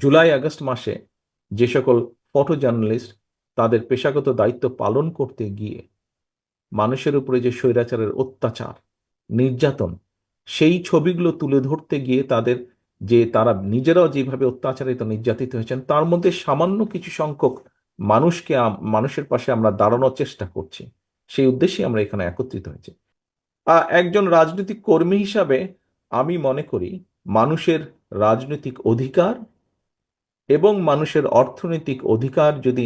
July August মাসে যে সকল ফটো জার্নালিস্ট তাদের পেশাগত দায়িত্ব পালন করতে গিয়ে মানুষের উপরে যে স্বৈরাচারের অত্যাচার, নির্যাতন, সেই ছবিগুলো তুলে ধরতে গিয়ে তাদের যে তারা নিজেরাও যেভাবে অত্যাচারিত নির্যাতিত হয়েছেন তার মধ্যে সামান্য কিছু সংখ্যক মানুষের পাশে আমরা দাঁড়ানোর চেষ্টা করছি। সেই উদ্দেশ্যে আমরা এখানে একত্রিত হয়েছি। একজন রাজনৈতিক কর্মী হিসাবে আমি মনে করি মানুষের রাজনৈতিক অধিকার এবং মানুষের অর্থনৈতিক অধিকার যদি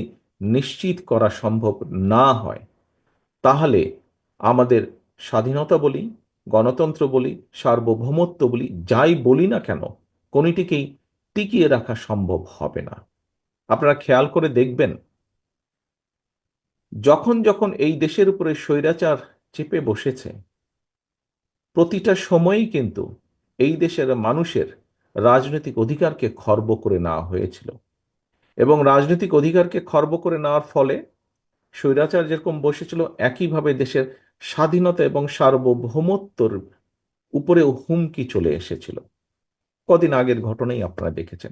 নিশ্চিত করা সম্ভব না হয়, তাহলে আমাদের স্বাধীনতা বলি, গণতন্ত্র বলি, সার্বভৌমত্ব বলি, যাই বলি না কেন, কোনটিকেই টিকিয়ে রাখা সম্ভব হবে না। আপনারা খেয়াল করে দেখবেন, যখন যখন এই দেশের উপরে স্বৈরাচার চেপে বসেছে, প্রতিটা সময়েই কিন্তু এই দেশের মানুষের রাজনৈতিক অধিকারকে খর্ব করে নেওয়া হয়েছিল। এবং রাজনৈতিক অধিকারকে খর্ব করে নেওয়ার ফলে স্বৈরাচার যেরকম বসেছিল, একইভাবে দেশের স্বাধীনতা এবং সার্বভৌমত্বর উপরেও হুমকি চলে এসেছিল। কদিন আগের ঘটনাই আপনারা দেখেছেন।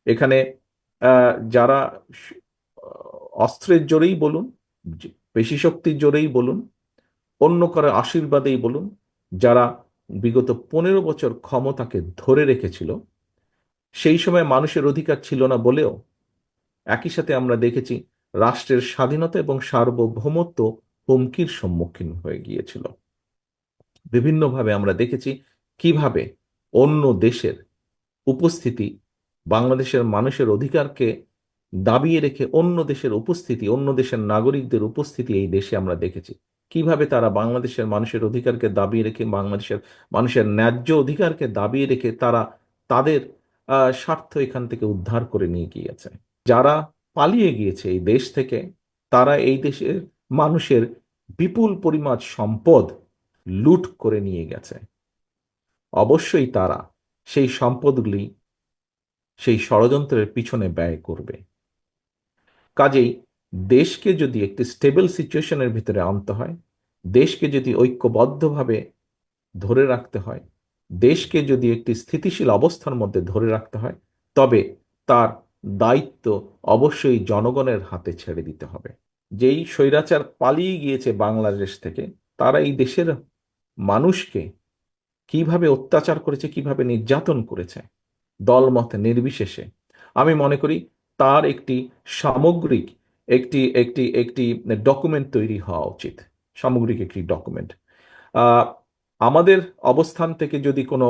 এখানে যারা অস্ত্রের জোরেই বলুন, পেশি শক্তির জোরেই বলুন, অন্য কারো আশীর্বাদেই বলুন, যারা বিগত 15 বছর ক্ষমতাকে ধরে রেখেছিল, সেই সময় মানুষের অধিকার ছিল না বলেও একই সাথে আমরা দেখেছি রাষ্ট্রের স্বাধীনতা এবং সার্বভৌমত্ব হুমকির সম্মুখীন হয়ে গিয়েছিল। বিভিন্নভাবে আমরা দেখেছি কিভাবে অন্য দেশের উপস্থিতি, বাংলাদেশের মানুষের অধিকারকে দাবিয়ে রেখে অন্য দেশের উপস্থিতি, অন্য দেশের নাগরিকদের উপস্থিতি এই দেশে আমরা দেখেছি কিভাবে তারা বাংলাদেশের মানুষের অধিকারকে দাবিয়ে রেখে, বাংলাদেশের মানুষের ন্যায্য অধিকারকে দাবিয়ে রেখে তারা তাদের স্বার্থ এখান থেকে উদ্ধার করে নিয়ে গিয়েছে। যারা পালিয়ে গিয়েছে এই দেশ থেকে, তারা এই দেশের মানুষের বিপুল পরিমাণ সম্পদ লুট করে নিয়ে গেছে। অবশ্যই তারা সেই সম্পদগুলি সেই ষড়যন্ত্রের পিছনে ব্যয় করবে। কাজেই দেশকে যদি একটি স্টেবল সিচুয়েশনের ভিতরে আনতে হয়, দেশকে যদি ঐক্যবদ্ধভাবে ধরে রাখতে হয়, দেশকে যদি একটি স্থিতিশীল অবস্থার মধ্যে ধরে রাখতে হয়, তবে তার দায়িত্ব অবশ্যই জনগণের হাতে ছেড়ে দিতে হবে। যেই স্বৈরাচার পালিয়ে গিয়েছে বাংলাদেশ থেকে, তারা এই দেশের মানুষকে কিভাবে অত্যাচার করেছে, কিভাবে নির্যাতন করেছে, দলমত নির্বিশেষে, আমি মনে করি তার একটি সামগ্রিক একটি একটি একটি ডকুমেন্ট তৈরি হওয়া উচিত। সামগ্রিক একটি ডকুমেন্ট। আমাদের অবস্থান থেকে যদি কোনো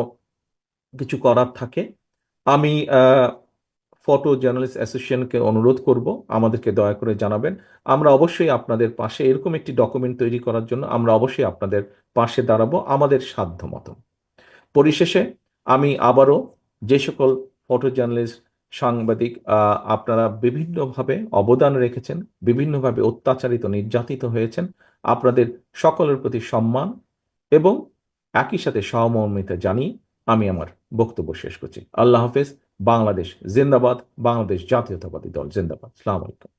কিছু করার থাকে, আমি ফটো জার্নালিস্ট অ্যাসোসিয়েশনকে অনুরোধ করব আমাদেরকে দয়া করে জানাবেন। আমরা অবশ্যই আপনাদের পাশে, এরকম একটি ডকুমেন্ট তৈরি করার জন্য আমরা অবশ্যই আপনাদের পাশে দাঁড়াবো আমাদের সাধ্য মতো। পরিশেষে আমি আবারও যে সকল ফটো জার্নালিস্ট, সাংবাদিক আপনারা বিভিন্নভাবে অবদান রেখেছেন, বিভিন্নভাবে অত্যাচারিত নির্যাতিত হয়েছেন, আপনাদের সকলের প্রতি সম্মান এবং একই সাথে সহমর্মিতা জানিয়ে আমি আমার বক্তব্য শেষ করছি। আল্লাহ হাফেজ। বাংলাদেশ জিন্দাবাদ। বাংলাদেশ জাতীয়তাবাদী দল জিন্দাবাদ। আসসালামু আলাইকুম।